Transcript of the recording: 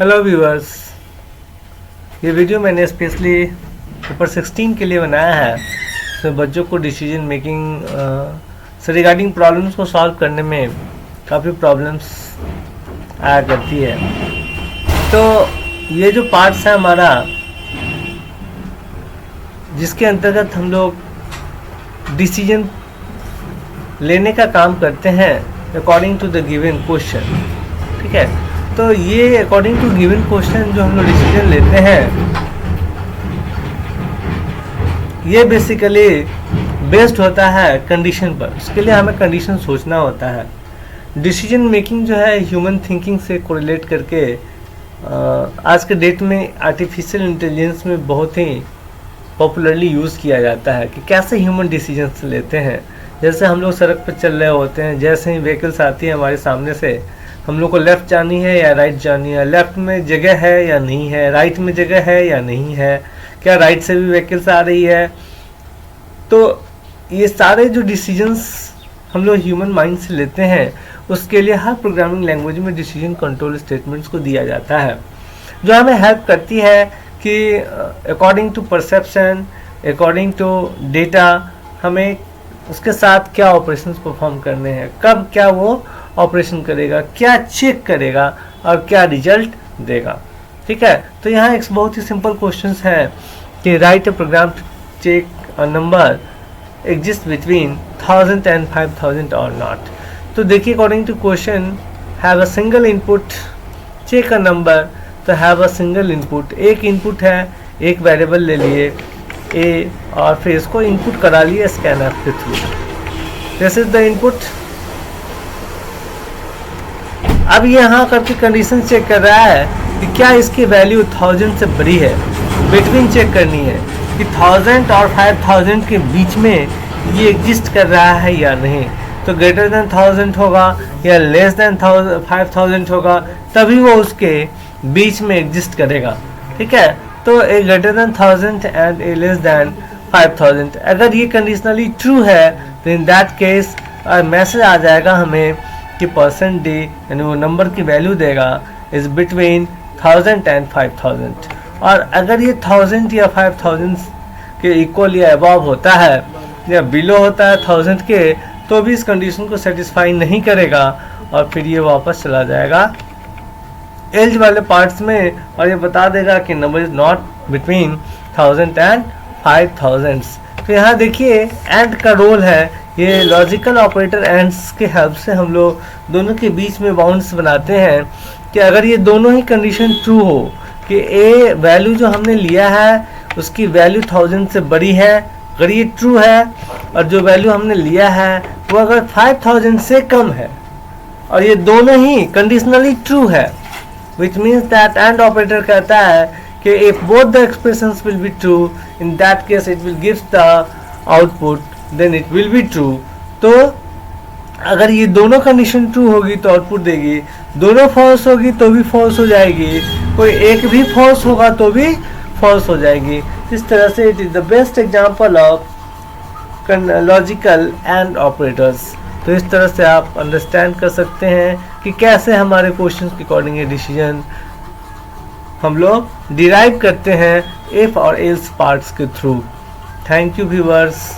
Hello viewers, ये video मैंने specially paper 16 के लिए बनाया है। इसमें बच्चों को डिसीजन मेकिंग से रिगार्डिंग प्रॉब्लम्स को सॉल्व करने में काफ़ी प्रॉब्लम्स आया करती है। तो ये जो पार्ट्स है हमारा, जिसके अंतर्गत हम लोग डिसीजन लेने का काम करते हैं according to the given question. ठीक है, तो ये अकॉर्डिंग टू गिवन क्वेश्चन जो हम लोग डिसीजन लेते हैं, ये बेसिकली बेस्ड होता है कंडीशन पर। उसके लिए हमें कंडीशन सोचना होता है। डिसीजन मेकिंग जो है ह्यूमन थिंकिंग से कोरिलेट करके आज के डेट में आर्टिफिशियल इंटेलिजेंस में बहुत ही पॉपुलरली यूज़ किया जाता है कि कैसे ह्यूमन डिसीजंस लेते हैं। जैसे हम लोग सड़क पर चल रहे होते हैं, जैसे ही व्हीकल्स आती है हमारे सामने से, हम लोग को लेफ़्ट जानी है या राइट जानी है, लेफ़्ट में जगह है या नहीं है, राइट में जगह है या नहीं है, क्या राइट से भी व्हीकल्स आ रही है। तो ये सारे जो डिसीजंस हम लोग ह्यूमन माइंड से लेते हैं, उसके लिए हर प्रोग्रामिंग लैंग्वेज में डिसीजन कंट्रोल स्टेटमेंट्स को दिया जाता है, जो हमें हेल्प करती है कि according to perception, according to data, हमें उसके साथ क्या ऑपरेशंस परफॉर्म करने हैं, कब क्या वो ऑपरेशन करेगा, क्या चेक करेगा और क्या रिजल्ट देगा। ठीक है, तो यहाँ एक बहुत ही सिंपल क्वेश्चन है कि write a program to check a number exist between 1000 and 5000 और नॉट। तो देखिए, according to question, have a single input check a number. तो हैव अ सिंगल इनपुट, एक इनपुट है, एक वेरिएबल ले लिए ए और फिर इसको इनपुट करा लिए स्कैनर के through. This is the input. अब यहाँ करके कंडीशन चेक कर रहा है कि क्या इसकी वैल्यू 1000 से बड़ी है। बिटवीन चेक करनी है कि 1000 और 5000 के बीच में ये एग्जिस्ट कर रहा है या नहीं। तो ग्रेटर देन 1000 होगा या लेस देन 5000 होगा, तभी वो उसके बीच में एग्जिस्ट करेगा। ठीक है, तो a greater than 1000 and a less than 5000, अगर ये कंडीशनली ट्रू है तो इन दैट केस मैसेज आ जाएगा हमें कि परसेंट डी, यानी वो नंबर की वैल्यू देगा, इज बिटवीन 1000 एंड 5000। और अगर ये 1000 या 5000 के इक्वल या अबव होता है या बिलो होता है 1000 के, तो भी इस कंडीशन को सेटिस्फाई नहीं करेगा और फिर ये वापस चला जाएगा एज वाले पार्ट्स में और ये बता देगा कि number is not between 1000 and 5000। तो यहाँ देखिए एंड का रोल है, ये लॉजिकल ऑपरेटर एंड्स के हेल्प से हम लोग दोनों के बीच में बाउंड्स बनाते हैं कि अगर ये दोनों ही कंडीशन ट्रू हो कि ए वैल्यू जो हमने लिया है उसकी वैल्यू 1000 से बड़ी है, अगर ये ट्रू है, और जो वैल्यू हमने लिया है वो अगर 5000 से कम है, और ये दोनों ही कंडीशनली ट्रू है, which means that AND operator कहता है कि if both the expressions will be true, in that case it will give the output, then it will be true। तो अगर ये दोनों कंडीशन ट्रू होगी तो आउटपुट देगी, दोनों फॉल्स होगी तो भी फॉल्स हो जाएगी, कोई एक भी फॉल्स होगा तो भी फॉल्स हो जाएगी। इस तरह से it is the best example of logical and operators. तो इस तरह से आप अंडरस्टैंड कर सकते हैं कि कैसे हमारे क्वेश्चन के अकॉर्डिंग ये डिसीजन हम लोग डिराइव करते हैं इफ और एल्स पार्ट्स के थ्रू। Thank you viewers.